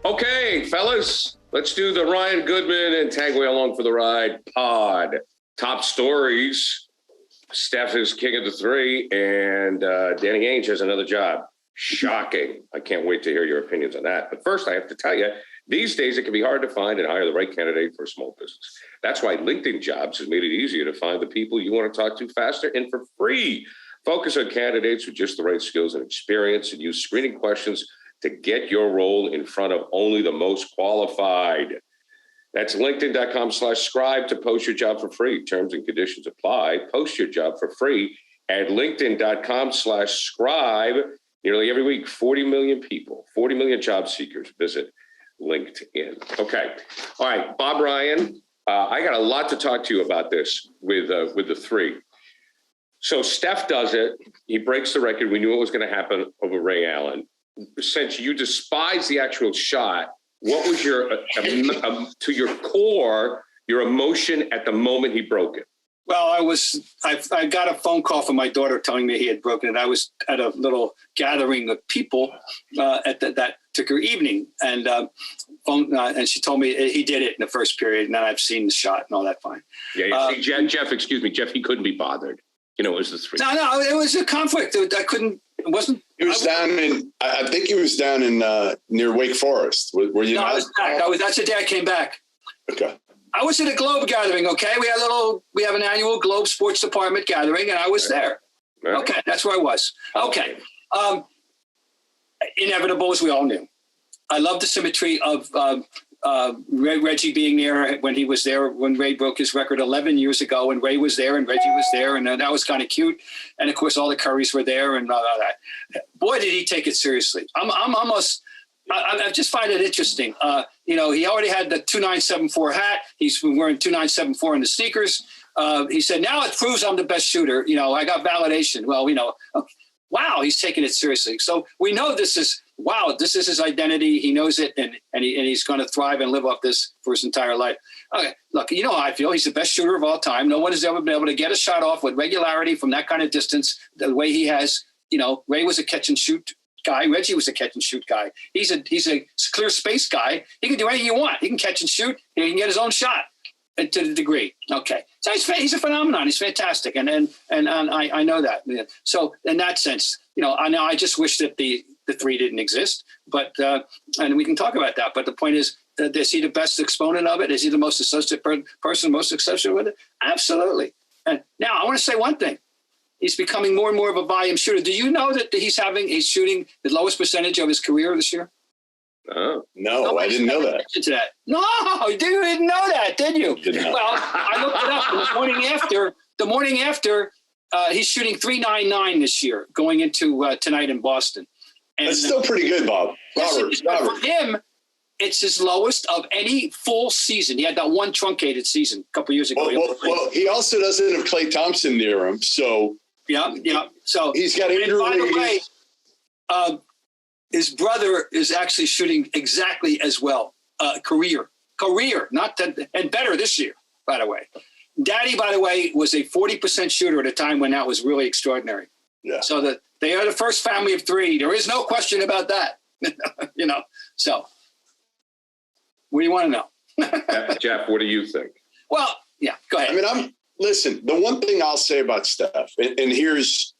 Okay, fellas, let's do the Ryan Goodman and Tagway Along for the Ride pod. Top stories. Steph is king of the three, and Danny Ainge has another job. Shocking. I can't wait to hear your opinions on that. But first, I have to tell you, these days it can be hard to find and hire the right candidate for a small business. That's why LinkedIn Jobs has made it easier to find the people you want to talk to faster and for free. Focus on candidates with just the right skills and experience, and use screening questions to get your role in front of only the most qualified. That's linkedin.com/scribe to post your job for free. Terms and conditions apply. Post your job for free at linkedin.com/scribe. Nearly every week, 40 million people, 40 million job seekers visit LinkedIn. Okay. All right, Bob Ryan, I got a lot to talk to you about this with the three. So Steph does it. He breaks the record. We knew it was going to happen over Ray Allen. Since you despise the actual shot, what was your, to your core, your emotion at the moment he broke it? Well, I got a phone call from my daughter telling me he had broken it. I was at a little gathering of people at that particular evening, and she told me he did it in the first period, and then I've seen the shot and all that fine. Yeah, Jeff, excuse me, Jeff, he couldn't be bothered. It was the three. No, it was a conflict. I couldn't. It wasn't. He was down in. I think he was down in near Wake Forest. Were you? No, not? I was back. That's the day I came back. Okay. I was at a Globe gathering. Okay, we have an annual Globe Sports Department gathering, and I was there. Right. Okay, that's where I was. Okay. Inevitable, as we all knew. I love the symmetry of Reggie being there when he was there when Ray broke his record 11 years ago, and Ray was there and Reggie was there, and that was kind of cute. And of course, all the Currys were there, and all that. Boy, did he take it seriously. I just find it interesting. He already had the 2974 hat. He's wearing 2974 in the sneakers. He said, now it proves I'm the best shooter. I got validation. Well, wow, he's taking it seriously. So we know this is his identity. He knows it, and he's going to thrive and live off this for his entire life. Okay, look, how I feel. He's the best shooter of all time. No one has ever been able to get a shot off with regularity from that kind of distance the way he has. Ray was a catch and shoot guy. Reggie was a catch and shoot guy. He's a clear space guy. He can do anything you want. He can catch and shoot. He can get his own shot to the degree. Okay, so he's a phenomenon. He's fantastic, and I know that. So in that sense, I just wish that the three didn't exist, but and we can talk about that. But the point is, is he the best exponent of it? Is he the most associated person, most associated with it? Absolutely. And now I want to say one thing. He's becoming more and more of a volume shooter. Do you know that he's shooting the lowest percentage of his career this year? Oh, no, I didn't know that. To that. No, you didn't know that, did you? Well, I looked it up. The morning after, he's shooting .399 this year, going into tonight in Boston. And that's still pretty good, Bob. Robert. For him, it's his lowest of any full season. He had that one truncated season a couple years ago. Well, he also doesn't have Klay Thompson near him, so yeah. So he's got injury. By the way, his brother is actually shooting exactly as well. Career, not that, and better this year. By the way, Daddy, by the way, was a 40% shooter at a time when that was really extraordinary. Yeah. So they are the first family of three. There is no question about that. So. What do you want to know? Jeff, what do you think? Well, yeah, go ahead. Listen, the one thing I'll say about Steph, and here's,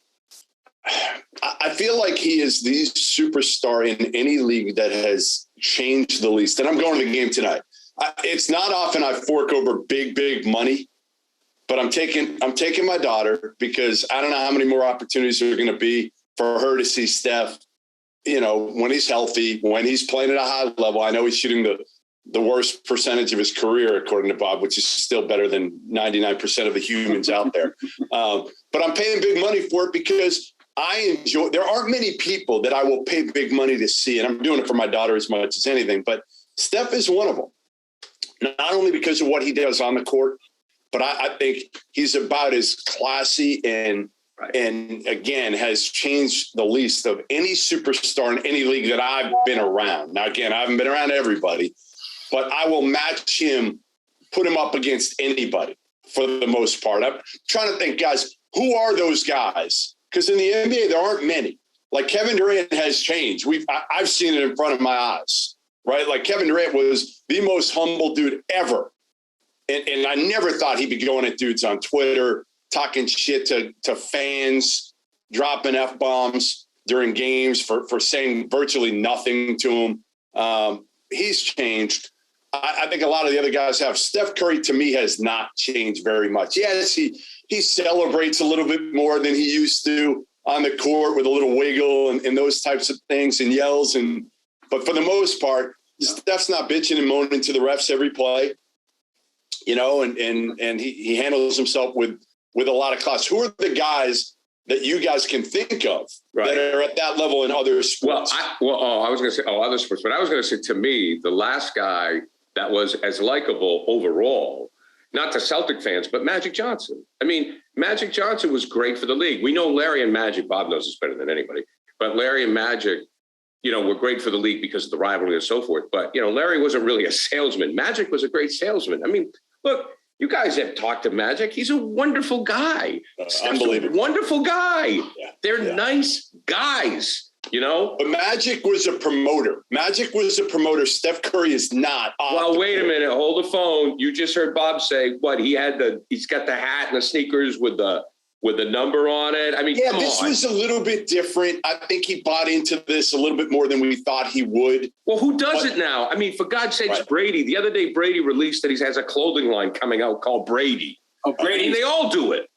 I feel like he is the superstar in any league that has changed the least. And I'm going to the game tonight. It's not often I fork over big money, but I'm taking my daughter because I don't know how many more opportunities there are going to be for her to see Steph, when he's healthy, when he's playing at a high level. I know he's shooting the worst percentage of his career, according to Bob, which is still better than 99% of the humans out there. But I'm paying big money for it because there aren't many people that I will pay big money to see. And I'm doing it for my daughter as much as anything, but Steph is one of them. Not only because of what he does on the court, but I think he's about as classy and again, has changed the least of any superstar in any league that I've been around. Now, again, I haven't been around everybody, but I will match him, put him up against anybody. for the most part. I'm trying to think, guys, who are those guys? Because in the NBA, there aren't many. Like Kevin Durant has changed. I've seen it in front of my eyes, right? Like Kevin Durant was the most humble dude ever. And I never thought he'd be going at dudes on Twitter, talking shit to fans, dropping F-bombs during games for saying virtually nothing to him. He's changed. I think a lot of the other guys have. Steph Curry, to me, has not changed very much. Yes, he celebrates a little bit more than he used to on the court with a little wiggle and those types of things and yells. But for the most part, Steph's not bitching and moaning to the refs every play, and he handles himself with a lot of class. Who are the guys that you guys can think of that are at that level in other sports? I was going to say, other sports, but I was going to say, to me, the last guy that was as likable overall, not to Celtic fans, but Magic Johnson. I mean, Magic Johnson was great for the league. We know Larry and Magic, Bob knows this better than anybody, but Larry and Magic, were great for the league because of the rivalry and so forth. But, Larry wasn't really a salesman. Magic was a great salesman. I mean, look, you guys have talked to Magic. He's a wonderful guy. Unbelievable. Wonderful guy. Yeah. They're nice guys, But Magic was a promoter. Steph Curry is not. Well, wait a minute. Hold the phone. You just heard Bob say what he's got the hat and the sneakers with the number on it. I mean, yeah, this was a little bit different. I think he bought into this a little bit more than we thought he would. Well, who does it now? I mean, for God's sakes, right. Brady. The other day, Brady released that he has a clothing line coming out called Brady. Oh, Brady! I mean, they all do it.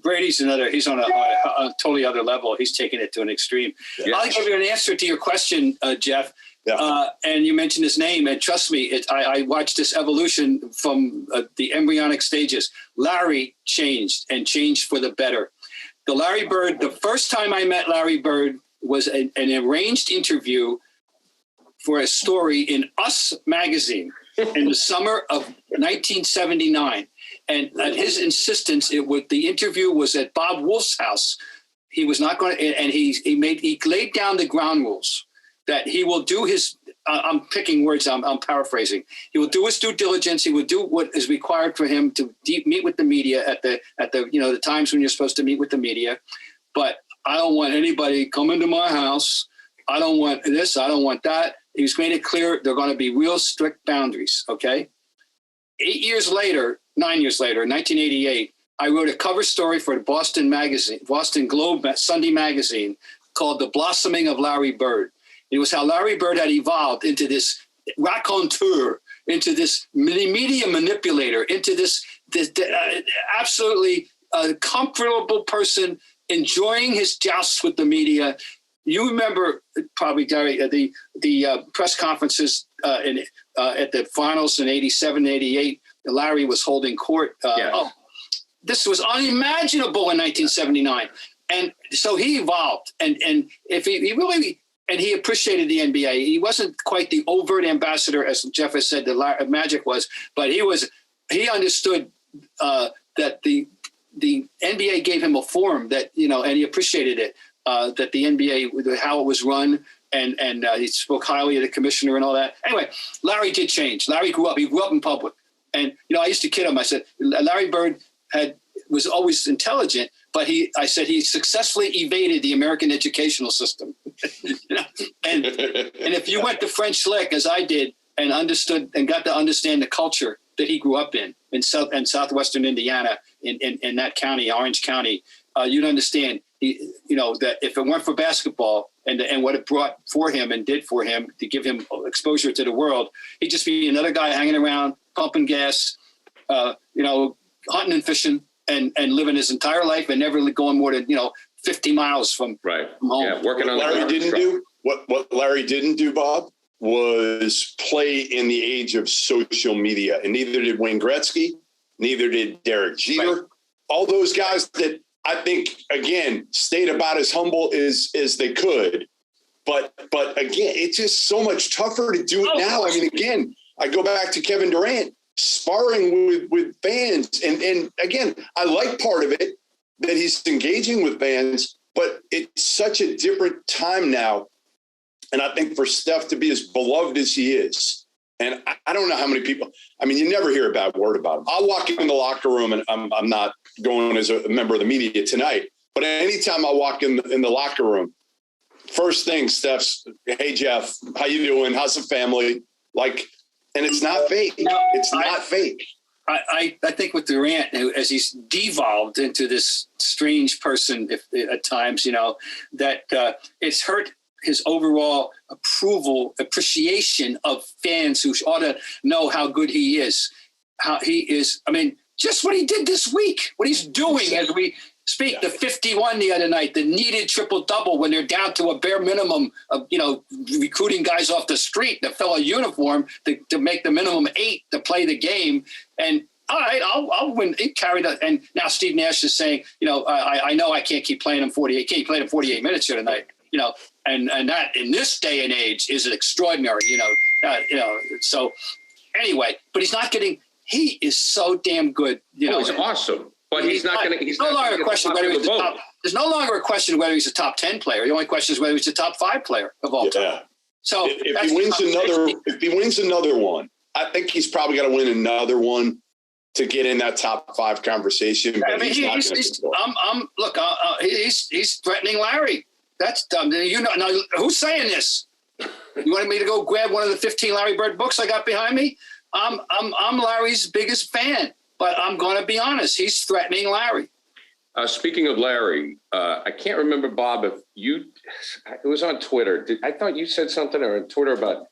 Brady's he's on a totally other level. He's taking it to an extreme. Yeah. I'll give you an answer to your question, Jeff. Yeah. And you mentioned his name, and trust me, I watched this evolution from the embryonic stages. Larry changed for the better. The first time I met Larry Bird was an arranged interview for a story in Us magazine in the summer of 1979. And at his insistence, the interview was at Bob Wolf's house. He was not going to, and he laid down the ground rules that he will do his. I'm picking words. I'm paraphrasing. He will do his due diligence. He will do what is required for him to meet with the media at the times when you're supposed to meet with the media. But I don't want anybody coming to my house. I don't want this. I don't want that. He's made it clear they're going to be real strict boundaries. Okay. 9 years later, in 1988, I wrote a cover story for the Boston Globe Sunday magazine called "The Blossoming of Larry Bird." It was how Larry Bird had evolved into this raconteur, into this media manipulator, into this absolutely comfortable person enjoying his jousts with the media. You remember probably, Gary, the press conferences at the finals in '87, '88. Larry was holding court. This was unimaginable in 1979, and so he evolved. And if he really. And he appreciated the NBA. He wasn't quite the overt ambassador, as Jeff has said, that Magic was, but he understood that the NBA gave him a forum that, and he appreciated it, that the NBA, how it was run, and he spoke highly of the commissioner and all that. Anyway, Larry did change. Larry grew up. He grew up in public. And, I used to kid him. I said, Larry Bird was always intelligent, but I said he successfully evaded the American educational system. And if you went to French Lick, as I did, and understood and got to understand the culture that he grew up in southwestern Indiana, in that county, Orange County, you'd understand that if it weren't for basketball and what it brought for him and did for him to give him exposure to the world, he'd just be another guy hanging around, pumping gas, hunting and fishing, and living his entire life and never going more than 50 miles from home. Yeah, working on what Larry didn't do, Bob, was play in the age of social media, and neither did Wayne Gretzky, neither did Derek Jeter. Right. All those guys that I think again stayed about as humble as they could, but again, it's just so much tougher to do it now. I mean, again, I go back to Kevin Durant. Sparring with fans. And again, I like part of it that he's engaging with fans, but it's such a different time now. And I think for Steph to be as beloved as he is, And I don't know how many people, I mean, you never hear a bad word about him. I'll walk in the locker room, and I'm not going as a member of the media tonight, but anytime I walk in the locker room, first thing, Steph's, hey, Jeff, how you doing? How's the family? Like, and it's not fake. It's not fake. I think with Durant, as he's devolved into this strange person at times, that it's hurt his overall appreciation of fans who ought to know how good he is. How he is. I mean, just what he did this week, what he's doing as we speak, the 51 the other night, the needed triple-double when they're down to a bare minimum of, recruiting guys off the street that fill a uniform to make the minimum 8 to play the game. And all right, I'll win. He carried it. And now Steve Nash is saying, I know I can't keep playing him 48. Can't play him 48 minutes here tonight. And that in this day and age is extraordinary. So anyway, but he's not getting. He is so damn good. He's awesome. But he's not going to. There's no longer a question whether he's the top. There's no longer a question whether he's a top 10 player. The only question is whether he's a top 5 player of all time. So if he wins another one, I think he's probably got to win another one to get in that top 5 conversation. But he's threatening Larry. That's dumb. Now, who's saying this? You wanted me to go grab one of the 15 Larry Bird books I got behind me? I'm Larry's biggest fan, but I'm going to be honest. He's threatening Larry. Speaking of Larry, I can't remember, Bob, if it was on Twitter. I thought you said something on Twitter about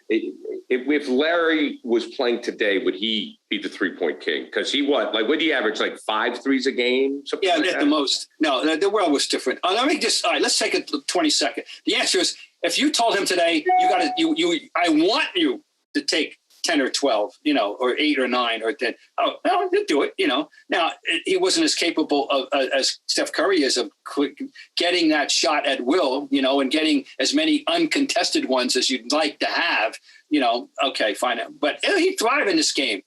if Larry was playing today, would he be the 3-point king? Because would he average like 5 threes a game? Yeah, at the most. No, the world was different. Let me just, all right, let's take a 20-second. The answer is, if you told him today, I want you to take 10 or 12, or 8 or 9 or 10. Oh, no, he'll do it, Now, he wasn't as capable of as Steph Curry is of getting that shot at will, and getting as many uncontested ones as you'd like to have, okay, fine. But he thrived in this game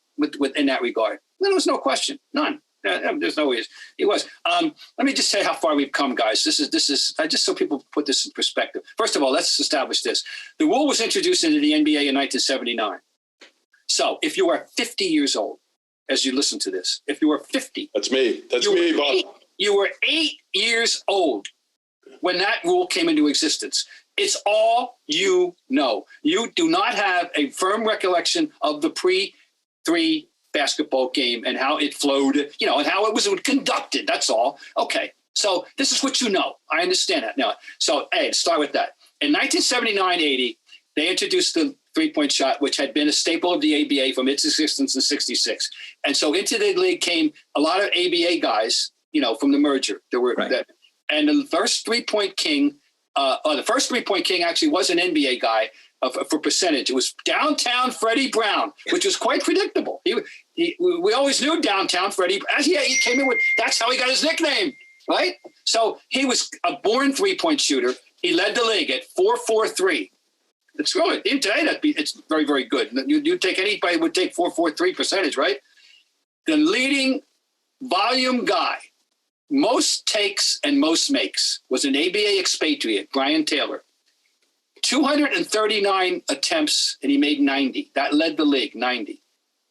in that regard. There was no question, none. There's no ways he was. Let me just say how far we've come, guys. This is just so people put this in perspective. First of all, let's establish this. The rule was introduced into the NBA in 1979. So if you are 50 years old, as you listen to this, if you were 50. That's me, Bob. You were 8 years old when that rule came into existence. It's all you know. You do not have a firm recollection of the pre-3 basketball game and how it flowed, and how it was conducted. That's all. Okay. So this is what you know. I understand that now. So, start with that. In 1979-80, they introduced the 3-point shot, which had been a staple of the ABA from its existence in 66. And so into the league came a lot of ABA guys, from the merger. There were and the first 3-point king, actually was an NBA guy for percentage. It was downtown Freddie Brown, which was quite predictable. We always knew downtown Freddie. He came in with, that's how he got his nickname, right? So he was a born 3-point shooter. He led the league at 4.43. It's really, today it's very, very good. You take anybody would take 4.43 percentage, right? The leading volume guy, most takes and most makes, was an ABA expatriate, Brian Taylor. 239 attempts, and he made 90. That led the league, 90.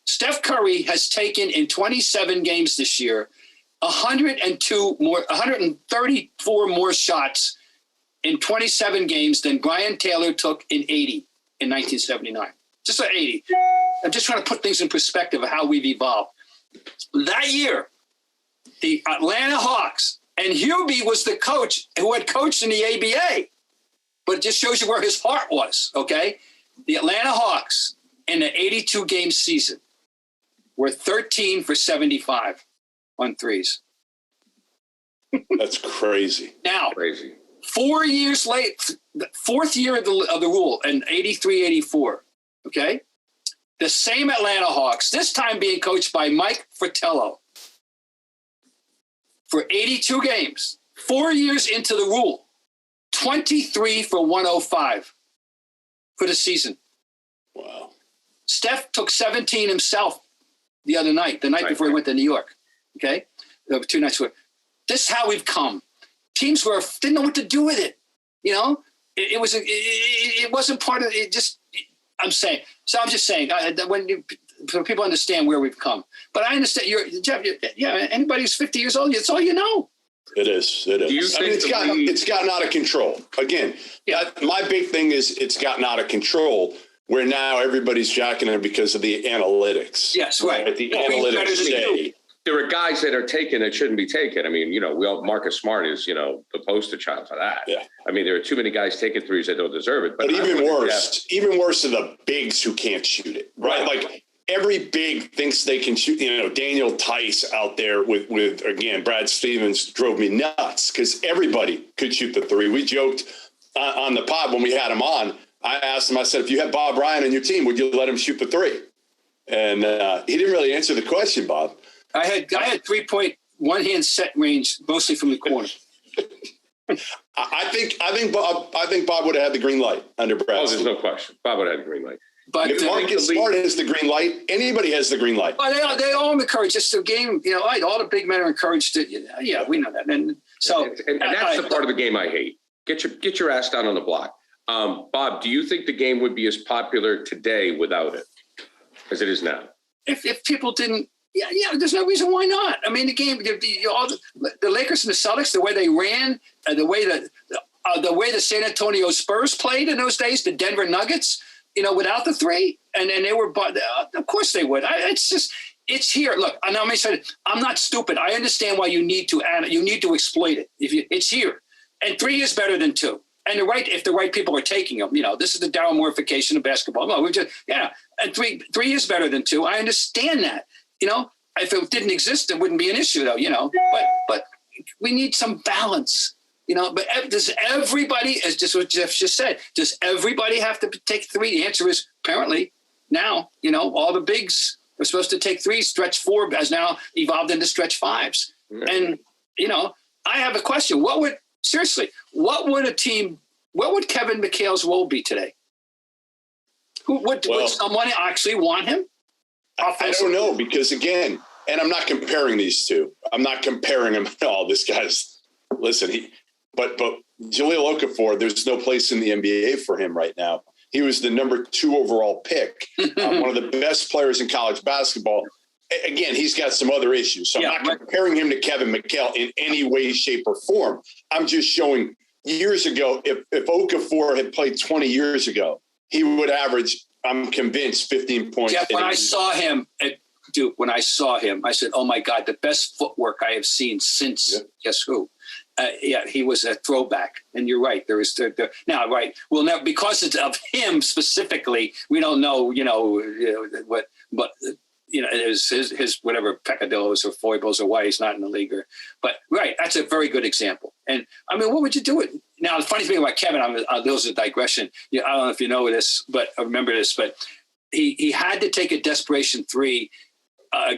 Steph Curry has taken in 27 games this year 134 more shots in 27 games than Brian Taylor took in 80 in 1979. Just 80. I'm just trying to put things in perspective of how we've evolved. That year, the Atlanta Hawks, and Hubie was the coach who had coached in the ABA, but it just shows you where his heart was, okay? The Atlanta Hawks in the 82-game season were 13 for 75 on threes. That's crazy. Now, crazy. 4 years late, the fourth year of the rule in 83-84, okay? The same Atlanta Hawks, this time being coached by Mike Fratello, for 82 games, 4 years into the rule, 23 for 105 for the season. Wow. Steph took 17 himself the other night, the night before he went to New York, okay? 2 nights ago. This is how we've come. Teams didn't know what to do with it, it wasn't part of it. I'm just saying for people understand where we've come. But I understand Jeff. Anybody who's 50 years old, it's all you know. It is. It is. I mean, it's gotten out of control. Again, my big thing is it's gotten out of control where now everybody's jacking it because of the analytics. Yes, right. The analytics say. There are guys that are taken that shouldn't be taken. I mean, Marcus Smart is, the poster child for that. Yeah. I mean, there are too many guys taking threes that don't deserve it. But even worse are the bigs who can't shoot it, right? Like every big thinks they can shoot. Daniel Tice out there with again, Brad Stevens drove me nuts because everybody could shoot the three. We joked on the pod when we had him on. I asked him, I said, if you had Bob Ryan on your team, would you let him shoot the three? And he didn't really answer the question, Bob. I had 3-point one-hand set range, mostly from the corner. I think Bob would have had the green light under Brad. Oh, there's no question. Bob would have had the green light. But if Marcus Smart has the green light, anybody has the green light. Well, they all encouraged. It's the game. All the big men are encouraged to. Yeah, we know that. And so, and that's the part of the game I hate. Get your ass down on the block. Bob, do you think the game would be as popular today without it as it is now? If people didn't. Yeah, there's no reason why not. I mean, the game, the Lakers and the Celtics, the way they ran, the way the San Antonio Spurs played in those days, the Denver Nuggets, without the three, and they were, of course they would. It's here. Look, I'm not stupid. I understand why you need to exploit it. It's here, and three is better than two. And if the right people are taking them, this is the Darryl Moorification of basketball. No, and three is better than two. I understand that. If it didn't exist, it wouldn't be an issue, though. But we need some balance, But does everybody, as just what Jeff just said, does everybody have to take three? The answer is apparently now. All the bigs are supposed to take three. Stretch four has now evolved into stretch fives. Mm-hmm. And I have a question. What would Kevin McHale's role be today? Would someone actually want him? I don't know, because again, and I'm not comparing these two. I'm not comparing them at all. This guy's, but Jahlil Okafor, there's no place in the NBA for him right now. He was the number 2 overall pick, one of the best players in college basketball. Again, he's got some other issues. So I'm not comparing him to Kevin McHale in any way, shape, or form. I'm just showing years ago, if Okafor had played 20 years ago, he would average, I'm convinced, 15 points. Jeff, when I saw him, I said, oh, my God, the best footwork I have seen since, guess who? He was a throwback. And you're right. There is now, right. Well, now, because it's of him specifically, we don't know, his whatever peccadillos or foibles or why he's not in the league. But right, that's a very good example. And I mean, what would you do it? Now, the funny thing about Kevin, those are a digression. I don't know if you know this, but I remember this, but he had to take a desperation three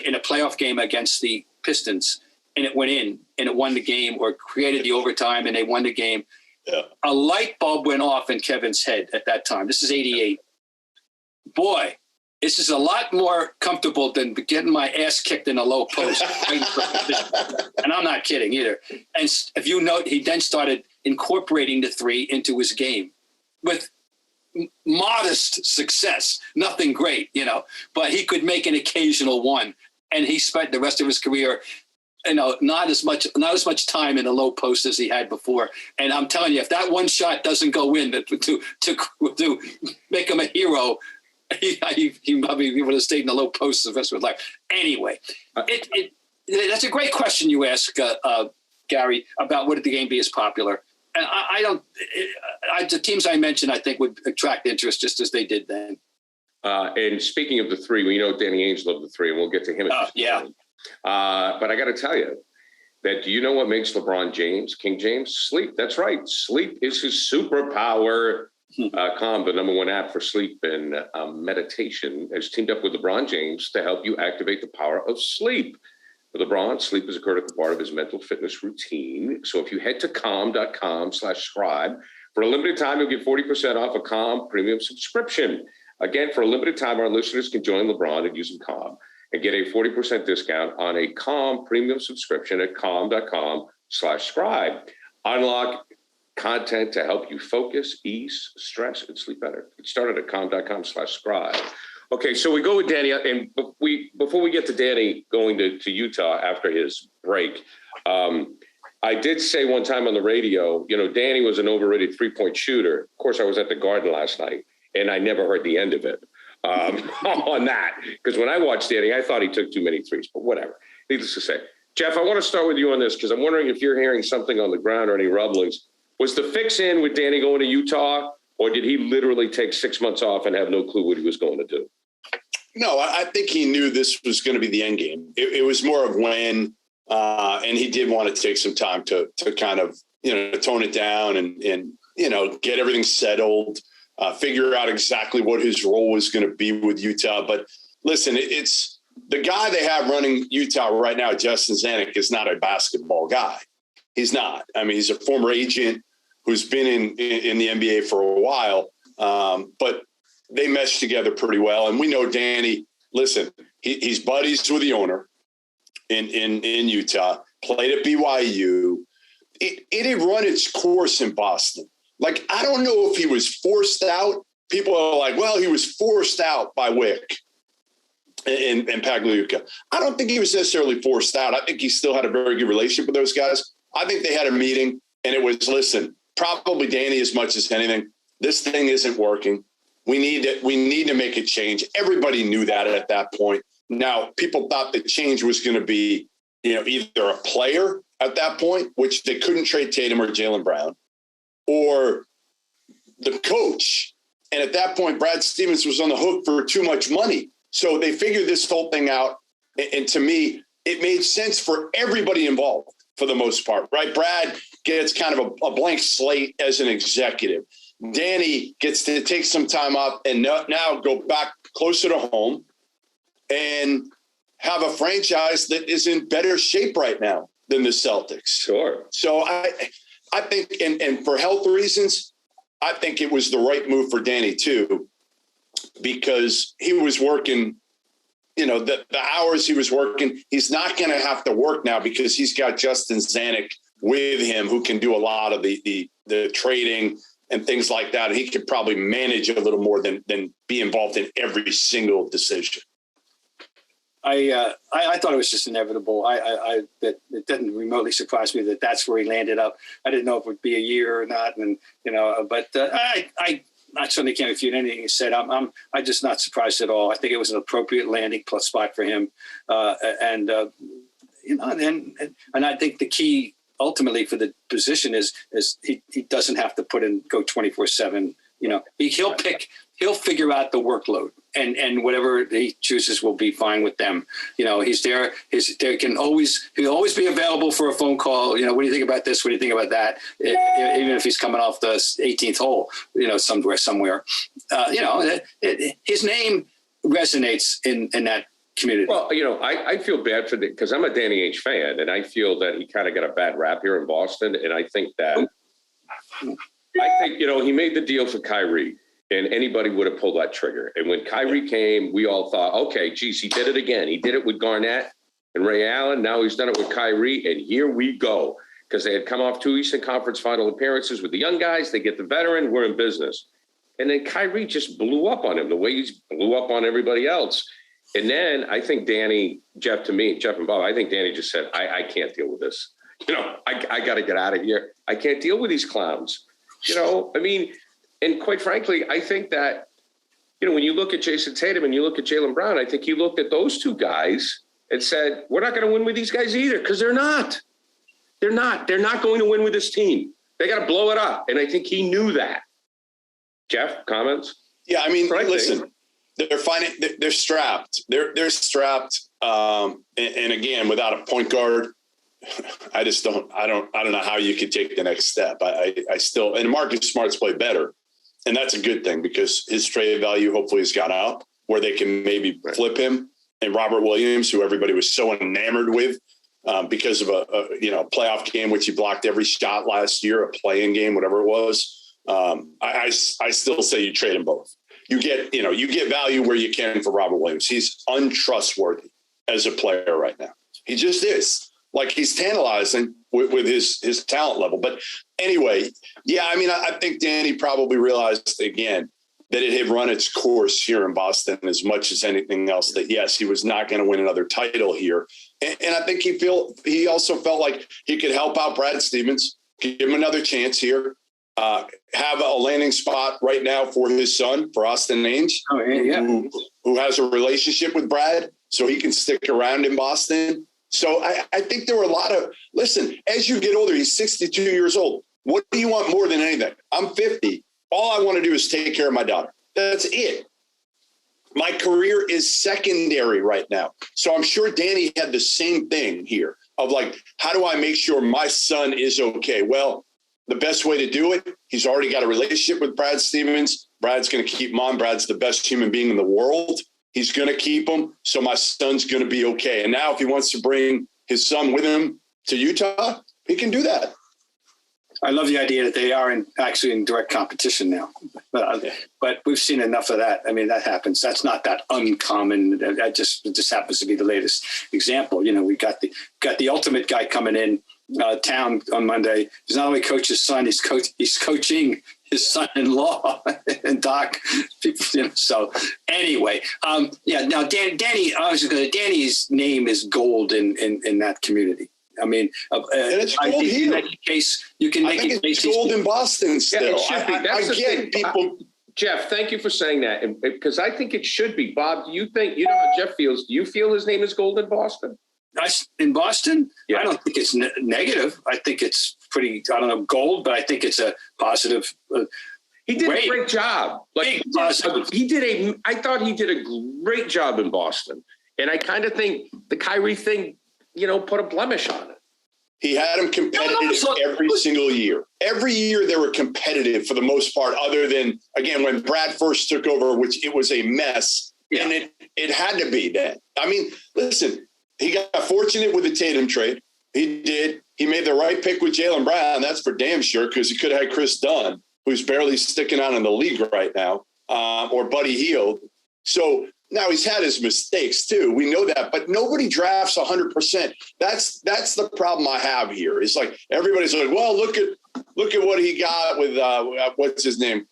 in a playoff game against the Pistons, and it went in, and it won the game, or created the overtime, and they won the game. Yeah. A light bulb went off in Kevin's head at that time. This is 88. Boy, this is a lot more comfortable than getting my ass kicked in a low post. And I'm not kidding either. And if you note, he then started incorporating the three into his game with modest success, nothing great, but he could make an occasional one. And he spent the rest of his career, not as much time in the low post as he had before. And I'm telling you, if that one shot doesn't go in to make him a hero, he probably would have stayed in the low post the rest of his life. Anyway, that's a great question you ask, Gary, about would the game be as popular? And the teams I mentioned, I think, would attract interest just as they did then. And speaking of the three, we know Danny Ainge loved the three, and we'll get to him. But I got to tell you that, do you know what makes LeBron James, King James? Sleep. That's right. Sleep is his superpower. Calm, the number one app for sleep and meditation, has teamed up with LeBron James to help you activate the power of sleep. For LeBron, sleep is a critical part of his mental fitness routine. So if you head to calm.com/scribe, for a limited time, you'll get 40% off a Calm premium subscription. Again, for a limited time, our listeners can join LeBron and use Calm and get a 40% discount on a Calm premium subscription at calm.com/scribe. Unlock content to help you focus, ease stress, and sleep better. Get started at calm.com/scribe. Okay, so we go with Danny, and before we get to Danny going to Utah after his break, I did say one time on the radio, Danny was an overrated three-point shooter. Of course, I was at the Garden last night, and I never heard the end of it on that. Because when I watched Danny, I thought he took too many threes, but whatever. Needless to say. Jeff, I want to start with you on this because I'm wondering if you're hearing something on the ground or any rumblings. Was the fix in with Danny going to Utah, or did he literally take 6 months off and have no clue what he was going to do? No, I think he knew this was going to be the end game. It was more of when, and he did want to take some time to kind of, tone it down and get everything settled, figure out exactly what his role was going to be with Utah. But listen, it's the guy they have running Utah right now, Justin Zanuck, is not a basketball guy. He's not. I mean, he's a former agent who's been in the NBA for a while, but they mesh together pretty well. And we know Danny, listen, he's buddies with the owner in Utah, played at BYU. It had run its course in Boston. Like, I don't know if he was forced out. People are like, well, he was forced out by Wick and Pagliuca. I don't think he was necessarily forced out. I think he still had a very good relationship with those guys. I think they had a meeting, and it was, listen, probably Danny as much as anything, this thing isn't working. We need to make a change. Everybody knew that at that point. Now, people thought the change was going to be, either a player at that point, which they couldn't trade Tatum or Jaylen Brown, or the coach. And at that point, Brad Stevens was on the hook for too much money. So they figured this whole thing out. And to me, it made sense for everybody involved for the most part, right? Brad gets kind of a blank slate as an executive. Danny gets to take some time off and now go back closer to home and have a franchise that is in better shape right now than the Celtics. Sure. So I think, and for health reasons, I think it was the right move for Danny too, because he was working, the hours he was working, he's not going to have to work now because he's got Justin Zanuck with him who can do a lot of the trading and things like that. He could probably manage a little more than be involved in every single decision. I thought it was just inevitable. That it didn't remotely surprise me that that's where he landed up. I didn't know if it would be a year or not, and but I certainly can't refute anything he said. I'm just not surprised at all. I think it was an appropriate landing plus spot for him, and I think the key ultimately for the position is he doesn't have to go 24/7. He'll figure out the workload and whatever he chooses will be fine with them. He's there. He'll always be available for a phone call. What do you think about this? What do you think about that? Even if he's coming off the 18th hole, somewhere. His name resonates in that community. Well, I feel bad for because I'm a Danny Ainge fan, and I feel that he kind of got a bad rap here in Boston. And I think he made the deal for Kyrie, and anybody would have pulled that trigger. And when Kyrie came, we all thought, okay, geez, he did it again. He did it with Garnett and Ray Allen. Now he's done it with Kyrie, and here we go. Because they had come off 2 Eastern Conference final appearances with the young guys. They get the veteran. We're in business. And then Kyrie just blew up on him the way he's blew up on everybody else. And then I think Danny, Jeff and Bob, I think Danny just said, I can't deal with this. I got to get out of here. I can't deal with these clowns. And quite frankly, I think that, when you look at Jason Tatum and you look at Jaylen Brown, I think he looked at those two guys and said, we're not going to win with these guys either, because they're not. They're not going to win with this team. They got to blow it up. And I think he knew that. Jeff, comments? Yeah, listen. They're finding they're strapped. They're strapped. And again, without a point guard, I don't know how you could take the next step. I still, and Marcus Smart's played better. And that's a good thing because his trade value hopefully has gone up where they can maybe flip him. And Robert Williams, who everybody was so enamored with because of a playoff game, which he blocked every shot last year, a play-in game, whatever it was. I still say you trade them both. You get value where you can for Robert Williams. He's untrustworthy as a player right now. He just is. like he's tantalizing with his talent level. But anyway, yeah, I mean, I think Danny probably realized again that it had run its course here in Boston as much as anything else, that yes, he was not going to win another title here. And I think he also felt like he could help out Brad Stevens, give him another chance here, have a landing spot right now for his son, for Austin Ainge, who has a relationship with Brad, so he can stick around in Boston. So I think there were a lot of, listen, as you get older, he's 62 years old. What do you want more than anything? I'm 50. All I want to do is take care of my daughter. That's it. My career is secondary right now. So I'm sure Danny had the same thing here of like, how do I make sure my son is okay? Well, the best way to do it, he's already got a relationship with Brad Stevens. Brad's going to keep him on. Brad's the best human being in the world. He's going to keep him. So my son's going to be okay. And now if he wants to bring his son with him to Utah, he can do that. I love the idea that they are actually in direct competition now, but we've seen enough of that. I mean, that happens. That's not that uncommon. That just happens to be the latest example. You know, we got the ultimate guy coming in town on Monday. He's not only coach his son, he's coaching his son-in-law and Doc. You know, so anyway, Now, Danny's name is gold in that community. I mean, and it's gold here. You can make a case. It's gold in Boston still. Yeah, it should be. That's I get people. Jeff, thank you for saying that, because I think it should be. Bob, do you think, you know how Jeff feels? Do you feel his name is gold in Boston? In Boston? Yeah. I don't think it's negative. I think it's pretty, I don't know, gold, but I think it's a positive. He did a great job. Like I thought he did a great job in Boston. And I kind of think the Kyrie thing, you know, put a blemish on it. He had them competitive every single year. Every year they were competitive for the most part, other than, again, when Brad first took over, which it was a mess. Yeah. And it had to be that. I mean, listen, he got fortunate with the Tatum trade. He did. He made the right pick with Jaylen Brown. That's for damn sure, because he could have had Chris Dunn, who's barely sticking out in the league right now, or Buddy Hield. So now he's had his mistakes too. We know that, but nobody drafts 100%. That's the problem I have here. It's like everybody's like, well, look at what he got with what's his name,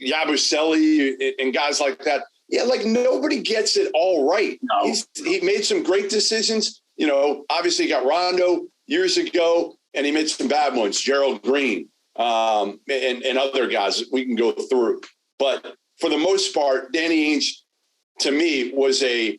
Yabusele and guys like that. Yeah, like nobody gets it all right. No. He made some great decisions. You know, obviously he got Rondo years ago, and he made some bad ones. Gerald Green and other guys that we can go through. But for the most part, Danny Ainge, to me, was a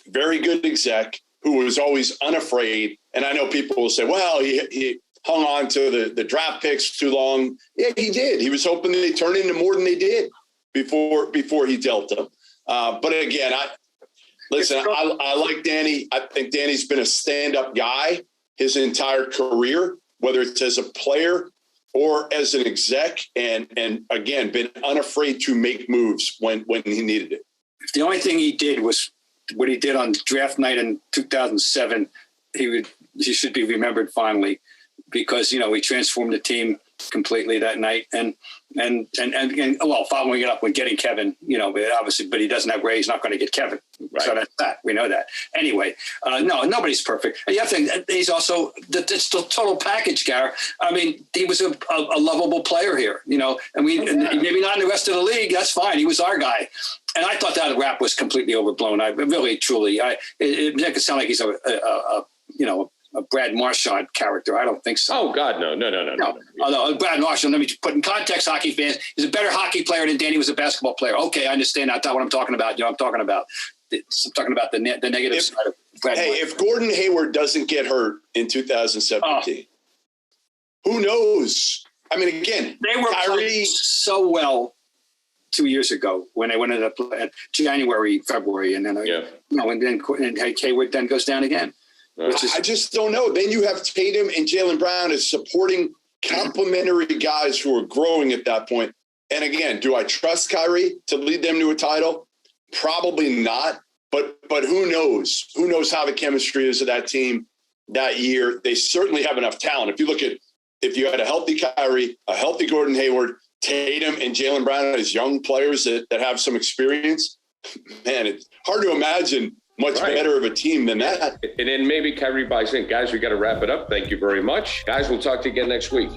very good exec who was always unafraid. And I know people will say, well, he hung on to the draft picks too long. Yeah, he did. He was hoping they turned into more than they did before he dealt them. But again, I like Danny. I think Danny's been a stand-up guy his entire career, whether it's as a player or as an exec, and again, been unafraid to make moves when he needed it. If the only thing he did was what he did on draft night in 2007, he should be remembered fondly, because, you know, he transformed the team completely that night. And following it up with getting Kevin, you know, but he doesn't have Ray. He's not going to get Kevin. Right. So that's that. We know that. Anyway, no, nobody's perfect. And you have to, he's also, it's the total package, Gar. I mean, he was a lovable player here, you know, and maybe not in the rest of the league. That's fine. He was our guy. And I thought that rap was completely overblown. I really, truly, it makes it sound like he's a Brad Marchand character. I don't think so. Oh, God, no. Although Brad Marchand, let me put in context, hockey fans, he's a better hockey player than Danny was a basketball player. Okay, I understand. That's not what I'm talking about. You know, I'm talking about the negative side of Brad Marchand. If Gordon Hayward doesn't get hurt in 2017, who knows? I mean, again, they were playing so well 2 years ago when they went into January, February, and then and Hayward then goes down again. I just don't know. Then you have Tatum and Jaylen Brown as supporting complementary guys who are growing at that point. And again, do I trust Kyrie to lead them to a title? Probably not. But who knows? Who knows how the chemistry is of that team that year? They certainly have enough talent. If you had a healthy Kyrie, a healthy Gordon Hayward, Tatum and Jaylen Brown as young players that have some experience, man, it's hard to imagine much better of a team than that. And then maybe Kyrie buys in. Guys, we got to wrap it up. Thank you very much. Guys, we'll talk to you again next week.